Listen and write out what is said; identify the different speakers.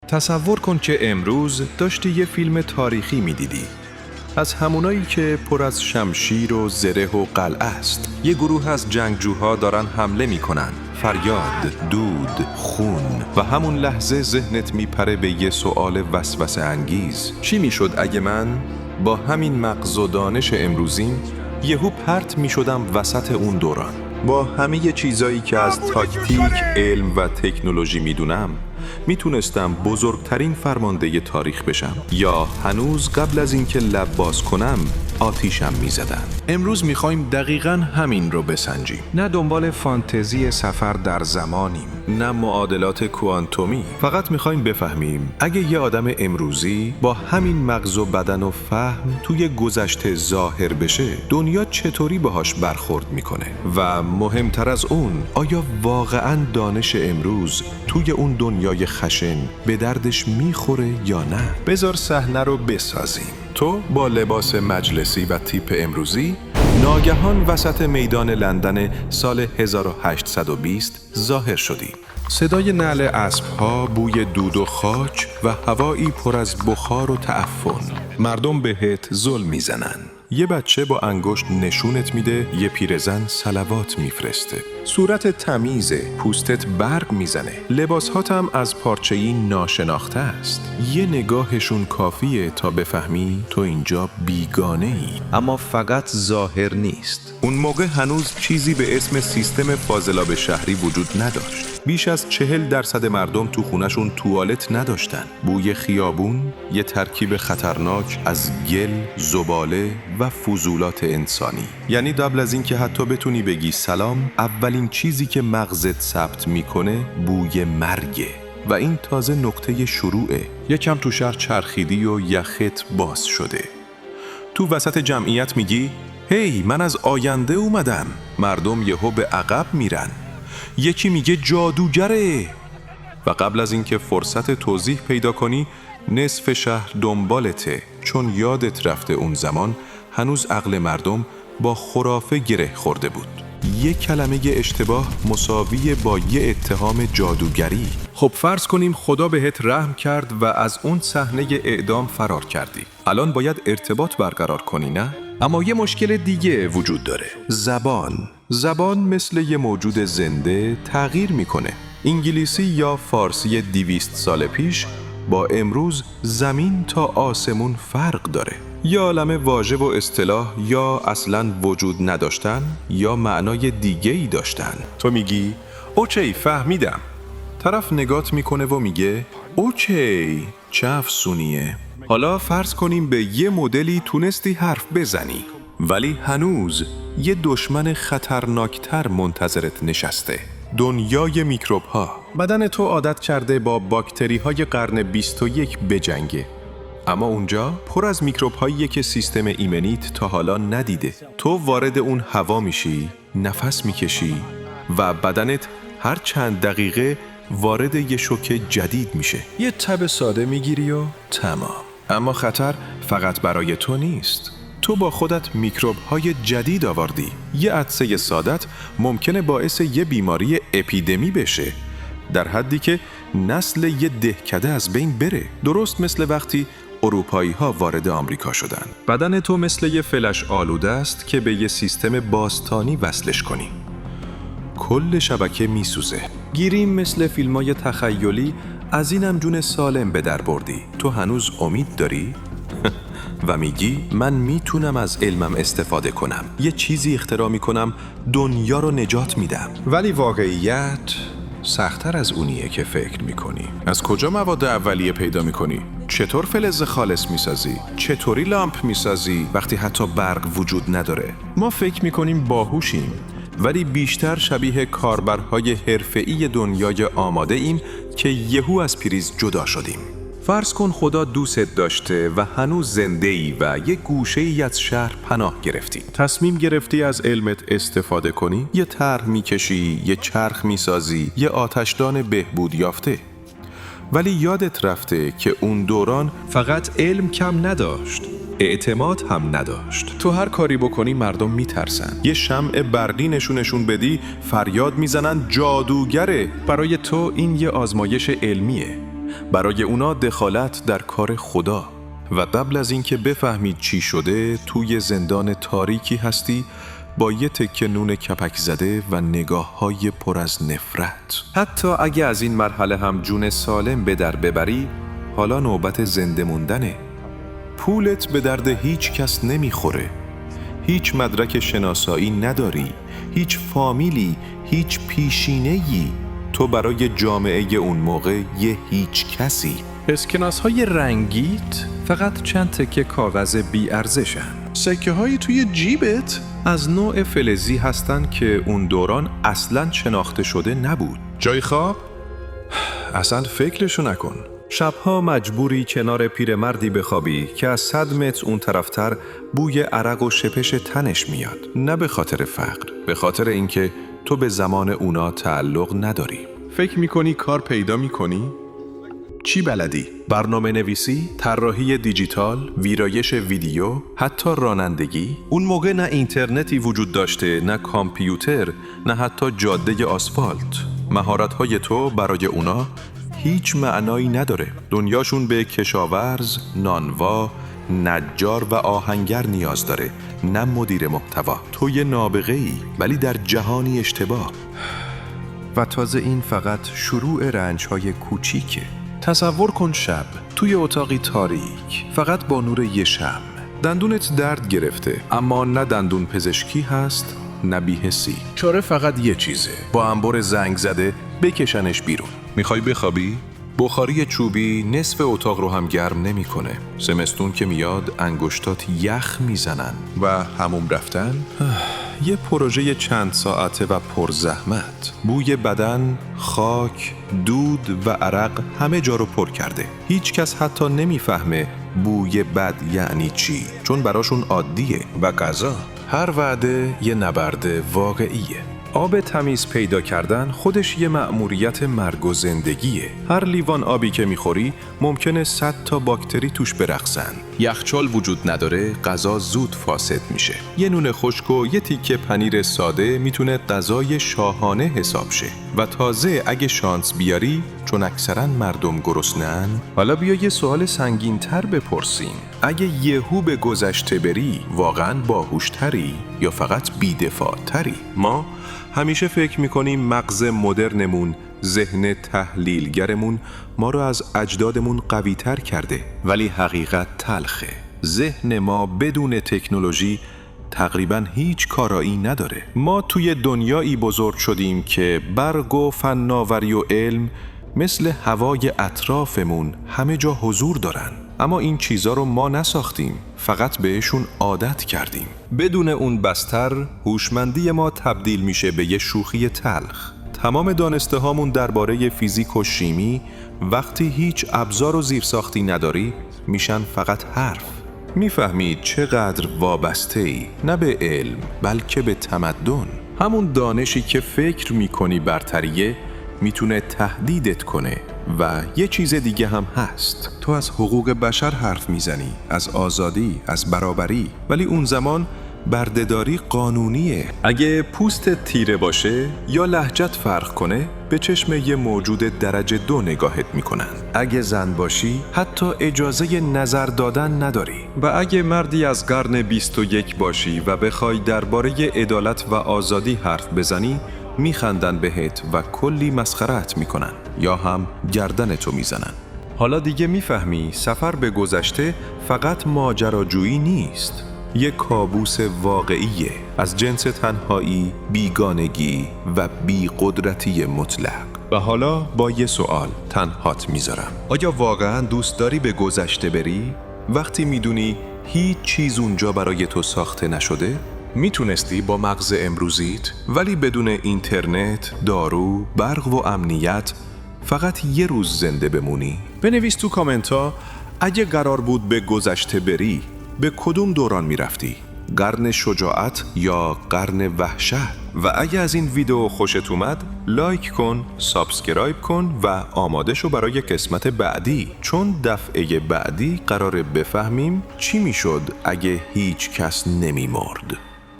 Speaker 1: تصور کن که امروز داشتی یه فیلم تاریخی میدیدی، از همونایی که پر از شمشیر و زره و قلعه است. یه گروه از جنگجوها دارن حمله میکنن، فریاد، دود، خون، و همون لحظه ذهنت میپره به یه سؤال وسوسه انگیز: چی میشد اگه من با همین مغز و دانش امروزیم یهو پرت میشدم وسط اون دوران؟ با همه چیزایی که از تاکتیک، علم و تکنولوژی میدونم، میتونستم بزرگترین فرمانده تاریخ بشم، یا هنوز قبل از اینکه لب باز کنم آتیشم میزدن. امروز میخوایم دقیقاً همین رو بسنجیم. نه دنبال فانتزی سفر در زمانیم، نه معادلات کوانتومی. فقط میخوایم بفهمیم اگه یه آدم امروزی با همین مغز و بدن و فهم توی گذشته ظاهر بشه، دنیا چطوری باهاش برخورد میکنه؟ و مهمتر از اون، آیا واقعاً دانش امروز توی اون دنیای خشن به دردش میخوره یا نه؟ بذار صحنه رو بسازیم. تو با لباس مجلسی و تیپ امروزی ناگهان وسط میدان لندن سال 1820 ظاهر شدی. صدای نعل اسب‌ها، بوی دود و خاک و هوایی پر از بخار و تعفن. مردم بهت ظلم میزنن. یه بچه با انگشت نشونت میده، یه پیرزن صلوات میفرسته. صورت تمیزه، پوستت برق میزنه، لباسهات هم از پارچه‌ای ناشناخته است. یه نگاهشون کافیه تا بفهمی تو اینجا بیگانه ای. اما فقط ظاهر نیست. اون موقع هنوز چیزی به اسم سیستم فاضلاب شهری وجود نداشت. بیش از 40% مردم تو خونشون توالت نداشتن. بوی خیابون یه ترکیب خطرناک از گل، زباله و فضولات انسانی. یعنی قبل از این که حتی بتونی بگی سلام، اولین چیزی که مغزت ثبت میکنه بوی مرگه. و این تازه نقطه شروعه. یکم تو شهر چرخیدی و یخت باز شده. تو وسط جمعیت میگی هی من از آینده اومدم. مردم یهو به عقب میرن. یکی میگه جادوگره. و قبل از اینکه فرصت توضیح پیدا کنی، نصف شهر دنبالته، چون یادت رفته اون زمان هنوز عقل مردم با خرافه گره خورده بود. یک کلمه اشتباه مساوی با یه اتهام جادوگری. خب فرض کنیم خدا بهت رحم کرد و از اون صحنه اعدام فرار کردی. الان باید ارتباط برقرار کنی، نه؟ اما یه مشکل دیگه وجود داره. زبان مثل یه موجود زنده تغییر میکنه. انگلیسی یا فارسی 200 سال پیش با امروز زمین تا آسمون فرق داره. یا عالمه واژه و اصطلاح یا اصلاً وجود نداشتن یا معنای دیگه‌ای داشتن. تو میگی اوکی فهمیدم. طرف نگات میکنه و میگه اوکی چه افسونیه. حالا فرض کنیم به یه مدلی تونستی حرف بزنی، ولی هنوز یه دشمن خطرناکتر منتظرت نشسته. دنیای میکروب ها. بدن تو عادت کرده با باکتری های قرن 21 بجنگه، اما اونجا پر از میکروب هاییه که سیستم ایمنیت تا حالا ندیده. تو وارد اون هوا میشی، نفس میکشی و بدنت هر چند دقیقه وارد یه شوک جدید میشه. یه تب ساده میگیری و تمام. اما خطر فقط برای تو نیست. تو با خودت میکروب های جدید آوردی. یه عطسه سادت ممکنه باعث یه بیماری اپیدمی بشه، در حدی که نسل یه دهکده از بین بره. درست مثل وقتی اروپایی ها وارد آمریکا شدن. بدن تو مثل یه فلش آلوده است که به یه سیستم باستانی وصلش کنی. کل شبکه میسوزه. گیریم مثل فیلمای تخیلی، از اینم جون سالم به در بردی. تو هنوز امید داری؟ و میگی من میتونم از علمم استفاده کنم، یه چیزی اختراع میکنم، دنیا رو نجات میدم. ولی واقعیت سخت‌تر از اونیه که فکر میکنی. از کجا مواد اولیه پیدا میکنی؟ چطور فلز خالص میسازی؟ چطوری لامپ میسازی وقتی حتی برق وجود نداره؟ ما فکر میکنیم باهوشیم، ولی بیشتر شبیه کاربرهای حرفه‌ای دنیای آماده ایم که یهو از پریز جدا شدیم. فرض کن خدا دوست داشته و هنوز زنده‌ای و یک گوشه‌ای از شهر پناه گرفتی. تصمیم گرفتی از علمت استفاده کنی، یه طرح میکشی، یه چرخ میسازی، یه آتشدان بهبود یافته. ولی یادت رفته که اون دوران فقط علم کم نداشت، اعتماد هم نداشت. تو هر کاری بکنی مردم میترسن. یه شمع برقی نشونشون بدی فریاد میزنن جادوگره. برای تو این یه آزمایش علمیه. برای اونا دخالت در کار خدا. و قبل از اینکه بفهمید چی شده، توی زندان تاریکی هستی با یه تکه نون کپک زده و نگاه‌های پر از نفرت. حتی اگه از این مرحله هم جون سالم به در ببری، حالا نوبت زنده موندنه. پولت به درد هیچ کس نمیخوره. هیچ مدرک شناسایی نداری، هیچ فامیلی، هیچ پیشینه‌ای. تو برای جامعه اون موقع یه هیچ کسی. اسکناس‌های رنگیت فقط چند تکه کاغذ بی ارزشن. سکه‌هایی توی جیبت از نوع فلزی هستن که اون دوران اصلاً شناخته شده نبود. جای خواب؟ اصلاً فکرشو نکن. شبها مجبوری کنار پیرمردی بخوابی که از 100 متر اون طرفتر بوی عرق و شپش تنش میاد. نه به خاطر فقر، به خاطر اینکه تو به زمان اونا تعلق نداری. فکر میکنی کار پیدا میکنی؟ چی بلدی؟ برنامه نویسی، طراحی دیجیتال، ویرایش ویدیو، حتی رانندگی؟ اون موقع نه اینترنتی وجود داشته، نه کامپیوتر، نه حتی جاده آسفالت. مهارت‌های تو برای اونا هیچ معنایی نداره. دنیاشون به کشاورز، نانوا، نجار و آهنگر نیاز داره، نه مدیر محتوا. تو یه نابغه‌ای ولی در جهانی اشتباه. و تازه این فقط شروع رنج‌های کوچیکه. تصور کن شب توی اتاقی تاریک، فقط با نور یه شمع. دندونت درد گرفته، اما نه دندون پزشکی هست نه بی‌حسی. چاره فقط یه چیزه، با انبر زنگ زده بکشنش بیرون. میخوای بخوابی؟ بخاری چوبی نصف اتاق رو هم گرم نمیکنه. زمستون که میاد انگشتات یخ میزنن. و حموم رفتن؟ یه پروژه چند ساعته و پرزحمت. بوی بدن، خاک، دود و عرق همه جا رو پر کرده. هیچ کس حتی نمیفهمه بوی بد یعنی چی، چون براشون عادیه. و غذا، هر وعده یه نبرد واقعیه. آب تمیز پیدا کردن خودش یه مأموریت مرگ و زندگیه. هر لیوان آبی که میخوری ممکنه 100 تا باکتری توش برقصن. یخچال وجود نداره، غذا زود فاسد میشه. یه نون خشک و یه تیکه پنیر ساده میتونه غذای شاهانه حساب شه. و تازه اگه شانس بیاری، چون اکثرا مردم گرسنه‌ان. حالا بیا یه سوال سنگین‌تر بپرسیم. اگه یهو به گذشته بری، واقعاً باهوش‌تری یا فقط بی‌دفاع‌تری؟ ما همیشه فکر میکنیم مغز مدرنمون، ذهن تحلیلگرمون ما رو از اجدادمون قوی تر کرده. ولی حقیقت تلخه. ذهن ما بدون تکنولوژی تقریباً هیچ کارایی نداره. ما توی دنیایی بزرگ شدیم که برق و فناوری و علم مثل هوای اطرافمون همه جا حضور دارن. اما این چیزا رو ما نساختیم، فقط بهشون عادت کردیم. بدون اون بستر، هوشمندی ما تبدیل میشه به یه شوخی تلخ. تمام دانسته هامون درباره فیزیک و شیمی وقتی هیچ ابزار و زیرساختی نداری میشن فقط حرف. میفهمید چقدر وابسته‌ای، نه به علم بلکه به تمدن. همون دانشی که فکر میکنی برتریه میتونه تهدیدت کنه. و یه چیز دیگه هم هست. تو از حقوق بشر حرف میزنی، از آزادی، از برابری، ولی اون زمان بردهداری قانونیه. اگه پوستت تیره باشه یا لهجت فرق کنه، به چشم یه موجود درجه 2 نگاهت میکنن. اگه زن باشی، حتی اجازه نظر دادن نداری. و اگه مردی از قرن 21 باشی و بخوای درباره عدالت و آزادی حرف بزنی، میخندن بهت و کلی مسخره‌ات میکنن یا هم گردنتو میزنن. حالا دیگه میفهمی سفر به گذشته فقط ماجراجویی نیست، یه کابوس واقعیه از جنس تنهایی، بیگانگی و بیقدرتی مطلق. و حالا با یه سوال تنهات میذارم. آیا واقعا دوست داری به گذشته بری؟ وقتی میدونی هیچ چیز اونجا برای تو ساخته نشده؟ میتونستی با مغز امروزیت ولی بدون اینترنت، دارو، برق و امنیت فقط یه روز زنده بمونی؟ بنویس تو کامنت ها اگه قرار بود به گذشته بری به کدوم دوران میرفتی؟ قرن شجاعت یا قرن وحشت؟ و اگه از این ویدیو خوشت اومد لایک کن، سابسکرایب کن و آماده شو برای قسمت بعدی، چون دفعه بعدی قراره بفهمیم چی میشد اگه هیچ کس نمیمرد.